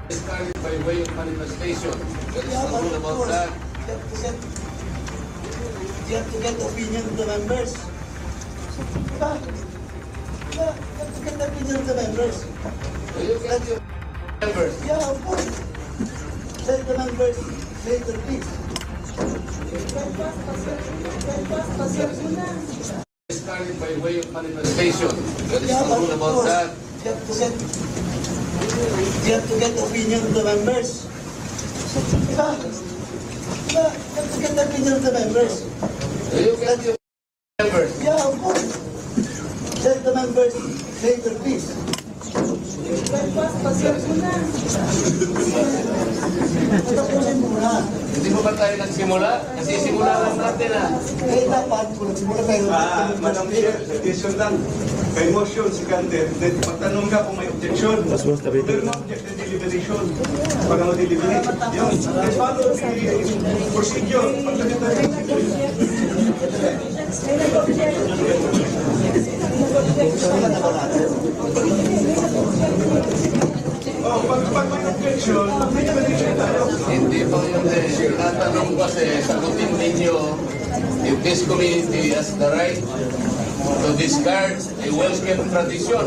Discarded by way of manifestation. There is no rule about that. You have to get the opinion of the members. You have to get the opinion of the members. So you get your members. Yeah, of course. Let the members later, please. Discarded by way of manifestation. There is Yeah, no but rule of about course, that. you have to get the opinion of the members. Yeah, you have to get the opinion of the members. So you get your members. Yeah, of course. Let the members later, please. Tapusin mo muna. Hindi mo ba tayo nagsimula? Kasi simula lang natin Eh, dapat kung nagsimula tayo. Madam Chair, suggestion lang. Kay motion, si Candel, magtanong ka kung may objection. Pero ma-object na deliberation. Para ma-deliberate. Yun. Let's follow the procedure. Pagdating tayo ng pag may objection, deliberation tayo. Hindi po yun eh. Tinatanong kasi, sagutin ninyo, if this community has the right to discard a well-kept tradition,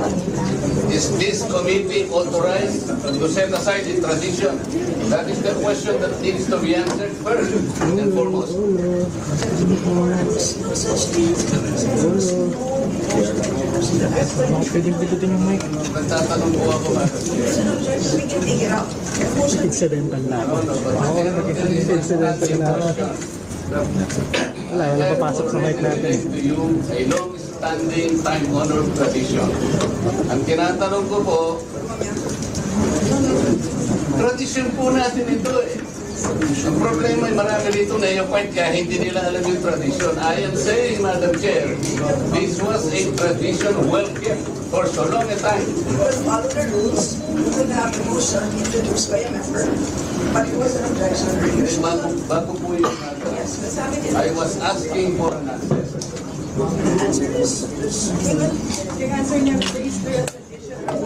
is this committee authorized to set aside the tradition? That is the question that needs to be answered first and foremost. Pwedeng pitutin yung mic. Nagtatanong po ako ba? Incidental na. Incidental na. Wala, wala papasok sa mic natin. To you, a long-standing, time-honored tradition. Ang tinatanong ko po, tradition po natin ito eh. Ang problema ay marami dito na yung point kaya hindi nila alam yung tradition. I am saying, Madam Chair, this was a tradition well kept for so long a time. Follow the rules. We could have a motion introduced by a member, but it was an objection earlier. Bago po yung Yes, but sabi din, I was asking for an answer. the answer is, The answer niya is the tradition of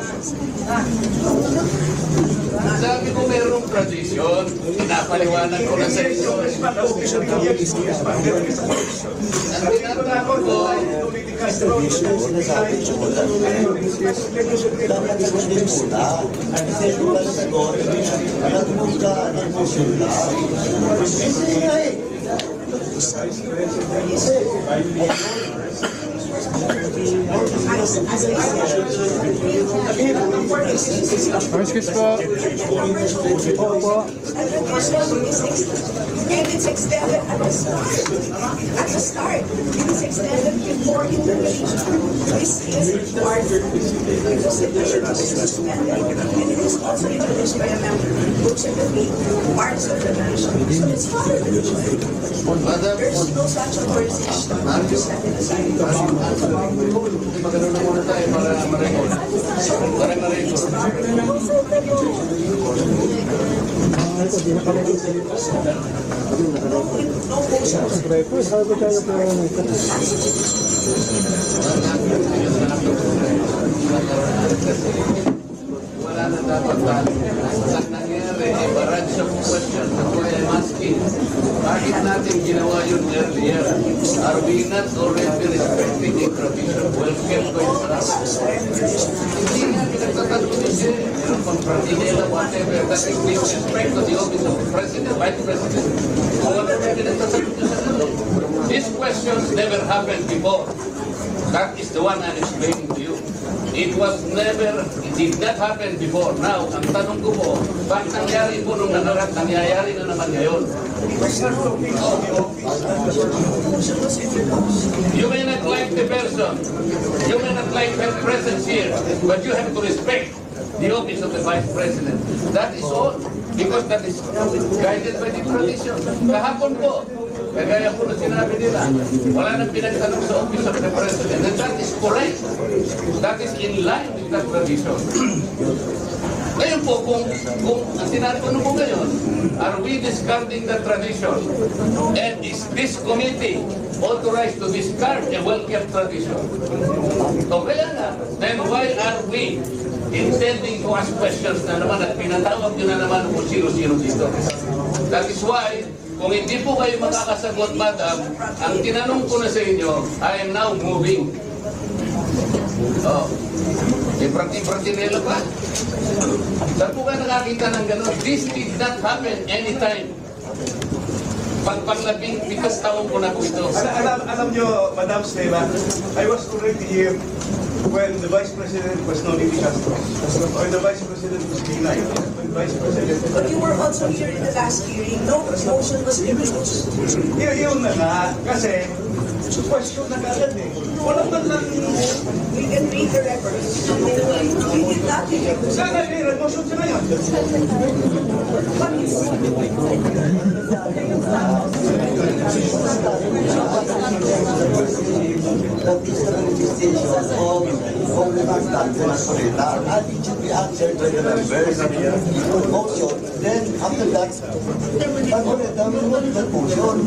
Sabi ko merong tradition, pinapaliwanag ko na sa inyo. Ang tinatanong ko, Sinasabi ko lang. Dapat isundin mo na. Kasi kung nagsagot, nagmusin na. Kasi nga eh. Excuse po. Opo. and it's extended at the start. At the start, it is extended before intermission. This is required because the measure is suspended, and it is also introduced by a member who typically parts of the measure. So it's not a tradition. Madam, There's no such authorization to set it aside. magano na muna tayo para ma-record. Para ma-record. Wala na dapat tayo. Ang nangyari, barrage of questions na po ay asking. Bakit natin ginawa yun earlier? Are we not already respecting the tradition? Welcome ko yung hindi nga pinagtatanong ni siya. Meron pang pratinela, whatever, that is with respect to the office of the President, Vice President. Whatever pinagtatanong niya sa ano. These questions never happened before. That is the one I'm explaining to you. It did not happen before. Now, ang tanong ko po, bakit nangyari po nung nakaraan, nangyayari na naman ngayon? You may not like the person, you may not like her presence here, but you have to respect the office of the Vice President. That is all, because that is guided by the tradition. Kahapon po, kagaya po na sinabi nila, wala nang pinagtanong sa office of the President. And that is correct. That is in line with that tradition. Ngayon po, kung ang tinatanong ko ngayon, are we discarding the tradition? And is this committee authorized to discard a well-kept tradition? So kaya nga, then why are we intending to ask questions na naman at pinatawag nyo na naman kung sino-sino dito? That is why, kung hindi po kayo makakasagot, madam, ang tinanong ko na sa inyo, I am now moving. Oh. Ibrati-bratinelo pa. Saan po kayo nakakita ng gano'n? This did not happen anytime. Pagpaglabing, bikas taong ko na po ito. Alam nyo, Madam Stella, I was already here when the Vice President was Nonini Castro, or the Vice President was Binay, when Vice President... But you were also here in the last hearing. No motion was introduced. Yun na nga, kasi question na kagad eh. Walang man lang... We can read the records. We did not introduce. Sana may motion siya ngayon. That is the manifestation of the Nasolita, and it should be answered by the members. Motion, then after that, Nasolita will vote that motion.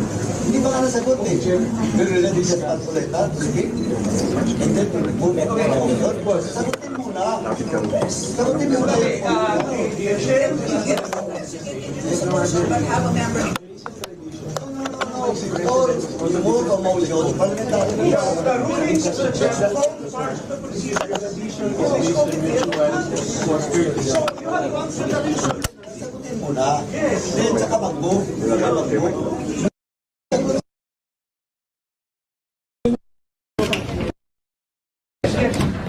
Hindi ba ka nasagot eh? Will you let it just Nasolita to speak? And then move on to the motion? Sagutin muna. Sagutin muna. But have a member. Or you move a motion, parliamentary. The rulings of the chair form part of the procedure. So, you have to answer the issue. Sagutin muna. Then saka mag-move.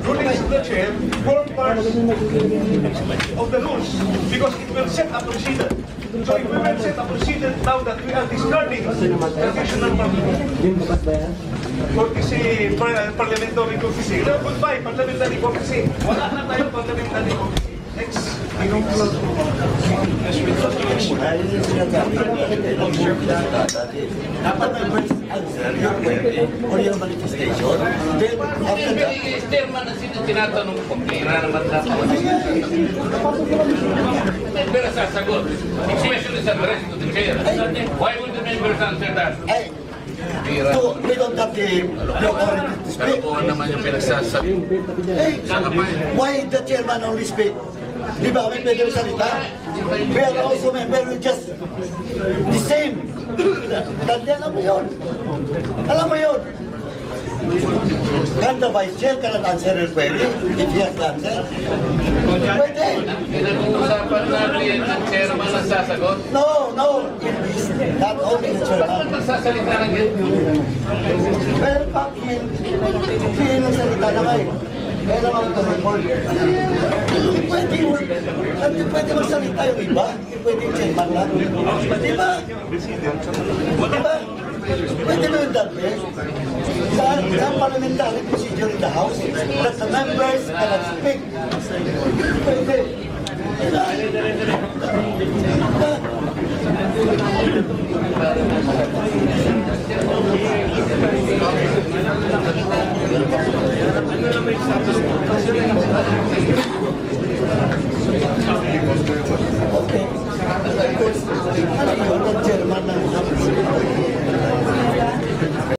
Rulings of the chair form part of the rules because it will set a procedure. So if we will set a procedure now that we are discarding traditional courtesy, parliamentary courtesy, goodbye, parliamentary courtesy. Wala na tayong parliamentary courtesy. Next. Dapat members answer your query or your manifestation. Then after that, Chairman na tinatanong ko, pira naman na ako. Pero sasagot. The question is addressed to the chair. Why would the members answer that? so we don't have the authority to Pero speak. kung naman yung pinagsasabi. Hey, why the chairman only speak? Di ba kami pwede salita? We are also member, we just the same. Tandaan mo yun. Alam mo yun. Can the vice chair cannot answer your query if he has to answer? Pwede. Pinag-uusapan natin ang chairman ang sasagot. No, no. Not only the chairman. Bakit magsasalita ng ganyan? Pero bakit? Hindi nagsalita na kayo. Kaya naman ito report. Hindi pwede magsalita yung iba. Hindi pwede yung chairman lang. Di ba? Di ba? Pwede mo yung dati. Sa parliamentary procedure in the House that the members cannot speak. Pwede. Di ba? Okay. Ano yun, ang chairman